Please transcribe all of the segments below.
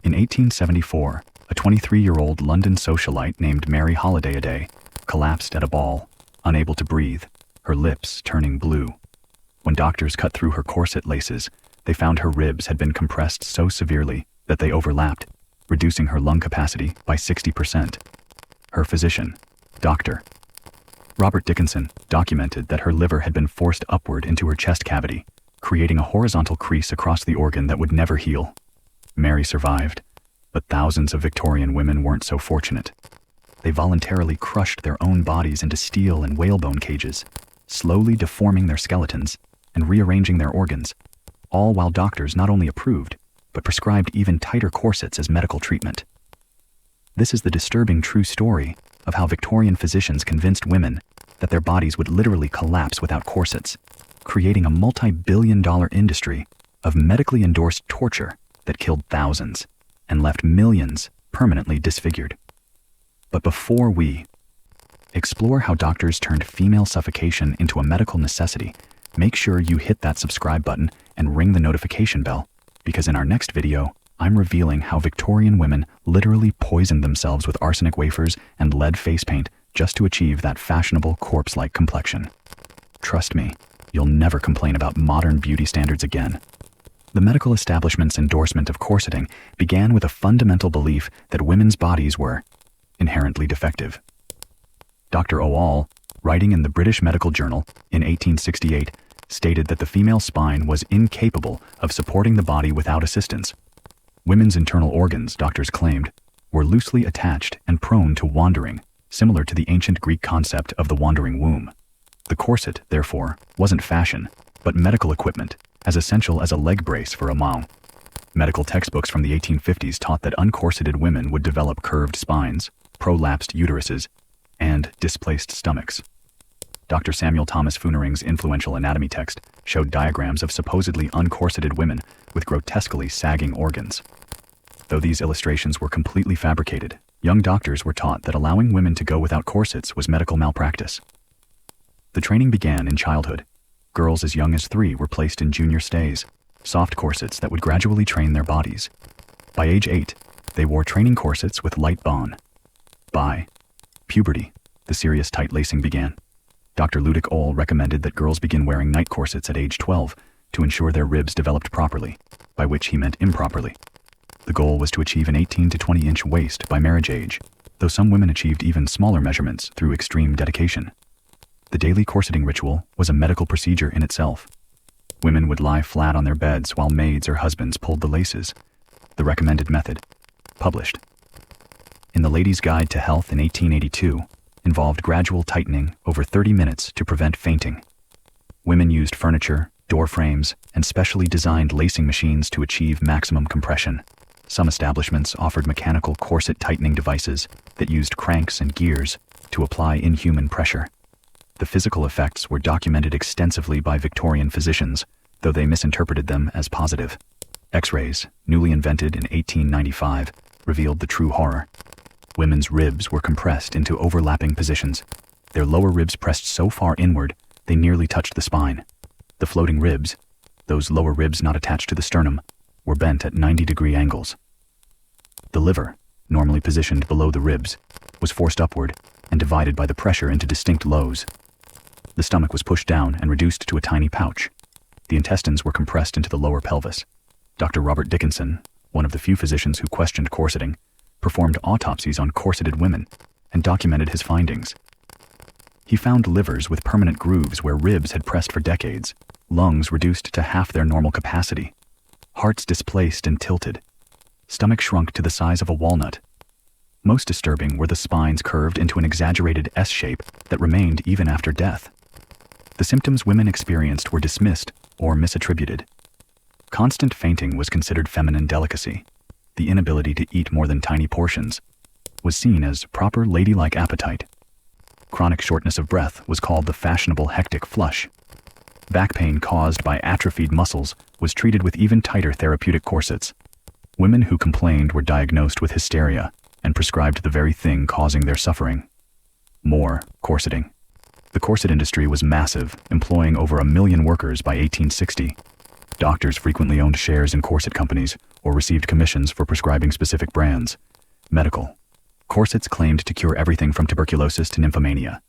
In 1874, a 23-year-old London socialite named Mary Holiday collapsed at a ball, unable to breathe, her lips turning blue. When doctors cut through her corset laces, they found her ribs had been compressed so severely that they overlapped, reducing her lung capacity by 60%. Her physician, Dr. Robert Dickinson, documented that her liver had been forced upward into her chest cavity, creating a horizontal crease across the organ that would never heal. Mary survived, but thousands of Victorian women weren't so fortunate. They voluntarily crushed their own bodies into steel and whalebone cages, slowly deforming their skeletons and rearranging their organs, all while doctors not only approved, but prescribed even tighter corsets as medical treatment. This is the disturbing true story of how Victorian physicians convinced women that their bodies would literally collapse without corsets, creating a multi-billion-dollar industry of medically endorsed torture that killed thousands and left millions permanently disfigured. But before we explore how doctors turned female suffocation into a medical necessity, make sure you hit that subscribe button and ring the notification bell, because in our next video, I'm revealing how Victorian women literally poisoned themselves with arsenic wafers and lead face paint just to achieve that fashionable corpse-like complexion. Trust me, you'll never complain about modern beauty standards again. The medical establishment's endorsement of corseting began with a fundamental belief that women's bodies were inherently defective. Dr. O'All, writing in the British Medical Journal in 1868, stated that the female spine was incapable of supporting the body without assistance. Women's internal organs, doctors claimed, were loosely attached and prone to wandering, similar to the ancient Greek concept of the wandering womb. The corset, therefore, wasn't fashion, but medical equipment, as essential as a leg brace for a mom. Medical textbooks from the 1850s taught that uncorseted women would develop curved spines, prolapsed uteruses, and displaced stomachs. Dr. Samuel Thomas Foonering's influential anatomy text showed diagrams of supposedly uncorseted women with grotesquely sagging organs. Though these illustrations were completely fabricated, young doctors were taught that allowing women to go without corsets was medical malpractice. The training began in childhood. Girls as young as 3 were placed in junior stays, soft corsets that would gradually train their bodies. By age 8, they wore training corsets with light bond. By puberty, the serious tight lacing began. Dr. Ludic Ohl recommended that girls begin wearing night corsets at age 12 to ensure their ribs developed properly, by which he meant improperly. The goal was to achieve an 18 to 20-inch waist by marriage age, though some women achieved even smaller measurements through extreme dedication. The daily corseting ritual was a medical procedure in itself. Women would lie flat on their beds while maids or husbands pulled the laces. The recommended method, published in the Ladies' Guide to Health in 1882, involved gradual tightening over 30 minutes to prevent fainting. Women used furniture, door frames, and specially designed lacing machines to achieve maximum compression. Some establishments offered mechanical corset tightening devices that used cranks and gears to apply inhuman pressure. The physical effects were documented extensively by Victorian physicians, though they misinterpreted them as positive. X-rays, newly invented in 1895, revealed the true horror. Women's ribs were compressed into overlapping positions, their lower ribs pressed so far inward they nearly touched the spine. The floating ribs, those lower ribs not attached to the sternum, were bent at 90-degree angles. The liver, normally positioned below the ribs, was forced upward and divided by the pressure into distinct lows. The stomach was pushed down and reduced to a tiny pouch. The intestines were compressed into the lower pelvis. Dr. Robert Dickinson, one of the few physicians who questioned corseting, performed autopsies on corseted women and documented his findings. He found livers with permanent grooves where ribs had pressed for decades, lungs reduced to half their normal capacity, hearts displaced and tilted, stomach shrunk to the size of a walnut. Most disturbing were the spines curved into an exaggerated S shape that remained even after death. The symptoms women experienced were dismissed or misattributed. Constant fainting was considered feminine delicacy. The inability to eat more than tiny portions was seen as proper ladylike appetite. Chronic shortness of breath was called the fashionable hectic flush. Back pain caused by atrophied muscles was treated with even tighter therapeutic corsets. Women who complained were diagnosed with hysteria and prescribed the very thing causing their suffering: more corseting. The corset industry was massive, employing over 1 million workers by 1860. Doctors frequently owned shares in corset companies or received commissions for prescribing specific brands. Medical. Corsets claimed to cure everything from tuberculosis to nymphomania.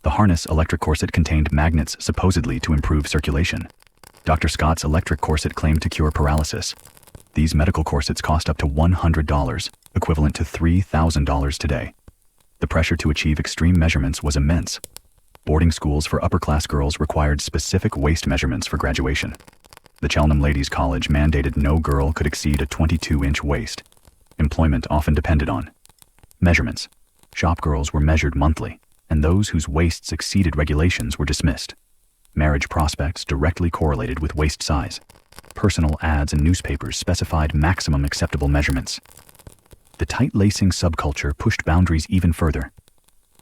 The harness electric corset contained magnets supposedly to improve circulation. Dr. Scott's electric corset claimed to cure paralysis. These medical corsets cost up to $100, equivalent to $3,000 today. The pressure to achieve extreme measurements was immense. Boarding schools for upper-class girls required specific waist measurements for graduation. The Cheltenham Ladies' College mandated no girl could exceed a 22-inch waist. Employment often depended on measurements. Shop girls were measured monthly, and those whose waists exceeded regulations were dismissed. Marriage prospects directly correlated with waist size. Personal ads in newspapers specified maximum acceptable measurements. The tight lacing subculture pushed boundaries even further.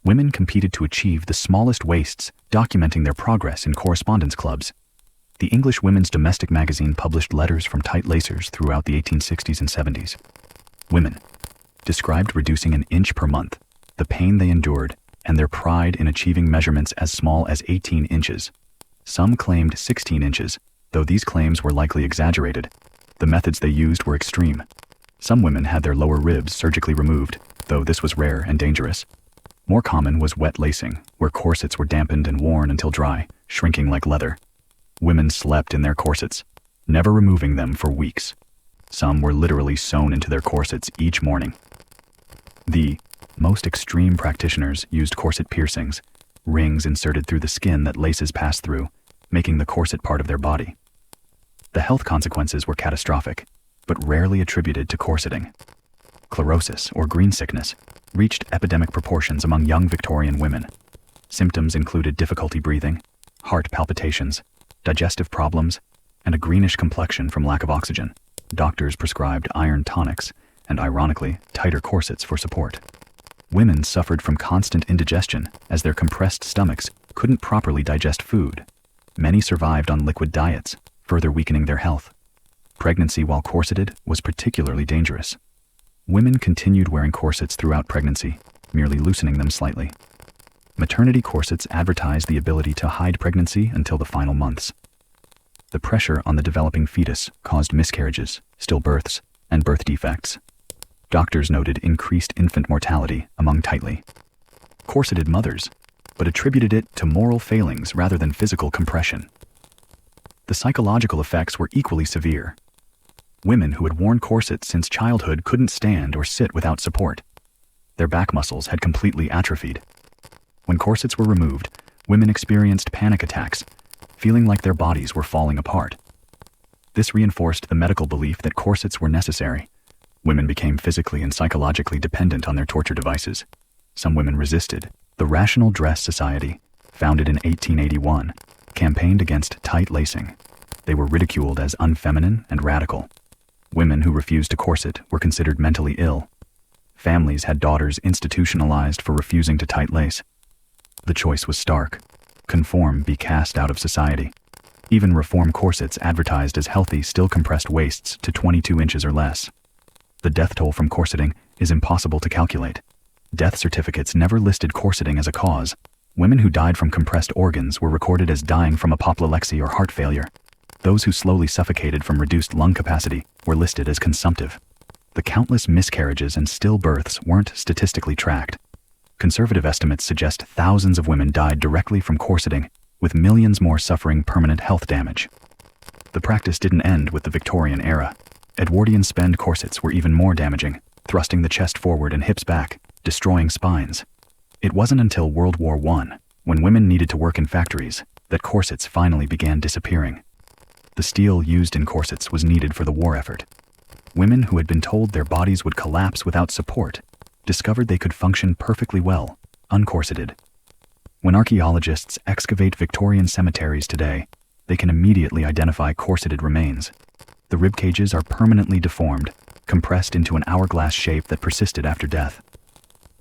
Women competed to achieve the smallest waists, documenting their progress in correspondence clubs. The English Women's Domestic Magazine published letters from tight lacers throughout the 1860s and 70s. Women described reducing an inch per month, the pain they endured, and their pride in achieving measurements as small as 18 inches. Some claimed 16 inches, though these claims were likely exaggerated. The methods they used were extreme. Some women had their lower ribs surgically removed, though this was rare and dangerous. More common was wet lacing, where corsets were dampened and worn until dry, shrinking like leather. Women slept in their corsets, never removing them for weeks. Some were literally sewn into their corsets each morning. The most extreme practitioners used corset piercings, rings inserted through the skin that laces passed through, making the corset part of their body. The health consequences were catastrophic, but rarely attributed to corseting. Chlorosis, or green sickness, reached epidemic proportions among young Victorian women. Symptoms included difficulty breathing, heart palpitations, digestive problems, and a greenish complexion from lack of oxygen. Doctors prescribed iron tonics and, ironically, tighter corsets for support. Women suffered from constant indigestion as their compressed stomachs couldn't properly digest food. Many survived on liquid diets, further weakening their health. Pregnancy while corseted was particularly dangerous. Women continued wearing corsets throughout pregnancy, merely loosening them slightly. Maternity corsets advertised the ability to hide pregnancy until the final months. The pressure on the developing fetus caused miscarriages, stillbirths, and birth defects. Doctors noted increased infant mortality among tightly corseted mothers, but attributed it to moral failings rather than physical compression. The psychological effects were equally severe. Women who had worn corsets since childhood couldn't stand or sit without support. Their back muscles had completely atrophied. When corsets were removed, women experienced panic attacks, feeling like their bodies were falling apart. This reinforced the medical belief that corsets were necessary. Women became physically and psychologically dependent on their torture devices. Some women resisted. The Rational Dress Society, founded in 1881, campaigned against tight lacing. They were ridiculed as unfeminine and radical. Women who refused to corset were considered mentally ill. Families had daughters institutionalized for refusing to tight lace. The choice was stark: conform, be cast out of society. Even reform corsets advertised as healthy still compressed waists to 22 inches or less. The death toll from corseting is impossible to calculate. Death certificates never listed corseting as a cause. Women who died from compressed organs were recorded as dying from apoplexy or heart failure. Those who slowly suffocated from reduced lung capacity were listed as consumptive. The countless miscarriages and stillbirths weren't statistically tracked. Conservative estimates suggest thousands of women died directly from corseting, with millions more suffering permanent health damage. The practice didn't end with the Victorian era. Edwardian spend corsets were even more damaging, thrusting the chest forward and hips back, destroying spines. It wasn't until World War I, when women needed to work in factories, that corsets finally began disappearing. The steel used in corsets was needed for the war effort. Women who had been told their bodies would collapse without support discovered they could function perfectly well, uncorseted. When archaeologists excavate Victorian cemeteries today, they can immediately identify corseted remains. The rib cages are permanently deformed, compressed into an hourglass shape that persisted after death.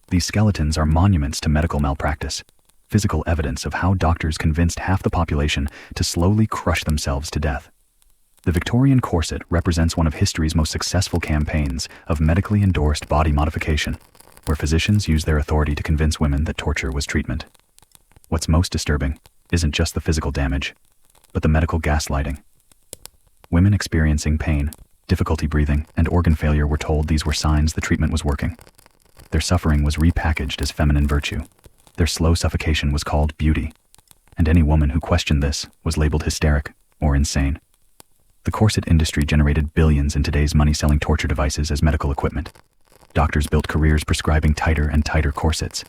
These skeletons are monuments to medical malpractice, physical evidence of how doctors convinced half the population to slowly crush themselves to death. The Victorian corset represents one of history's most successful campaigns of medically endorsed body modification, where physicians used their authority to convince women that torture was treatment. What's most disturbing isn't just the physical damage, but the medical gaslighting. Women experiencing pain, difficulty breathing, and organ failure were told these were signs the treatment was working. Their suffering was repackaged as feminine virtue. Their slow suffocation was called beauty. And any woman who questioned this was labeled hysteric or insane. The corset industry generated billions in today's money-selling torture devices as medical equipment. Doctors built careers prescribing tighter and tighter corsets.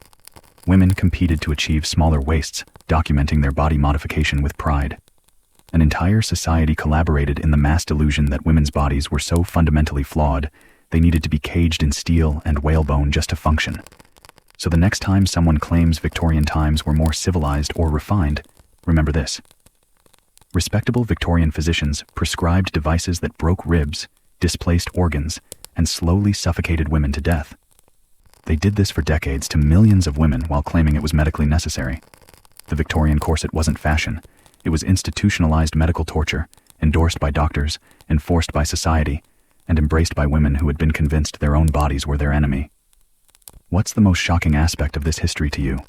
Women competed to achieve smaller waists, documenting their body modification with pride. An entire society collaborated in the mass delusion that women's bodies were so fundamentally flawed, they needed to be caged in steel and whalebone just to function. So the next time someone claims Victorian times were more civilized or refined, remember this. Respectable Victorian physicians prescribed devices that broke ribs, displaced organs, and slowly suffocated women to death. They did this for decades to millions of women while claiming it was medically necessary. The Victorian corset wasn't fashion. It was institutionalized medical torture, endorsed by doctors, enforced by society, and embraced by women who had been convinced their own bodies were their enemy. What's the most shocking aspect of this history to you?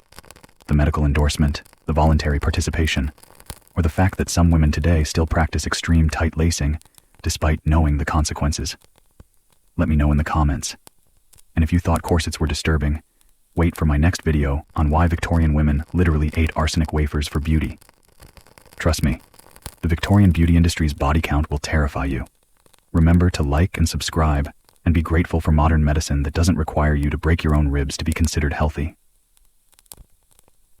The medical endorsement, the voluntary participation, or the fact that some women today still practice extreme tight lacing, despite knowing the consequences? Let me know in the comments. And if you thought corsets were disturbing, wait for my next video on why Victorian women literally ate arsenic wafers for beauty. Trust me, the Victorian beauty industry's body count will terrify you. Remember to like and subscribe, and be grateful for modern medicine that doesn't require you to break your own ribs to be considered healthy.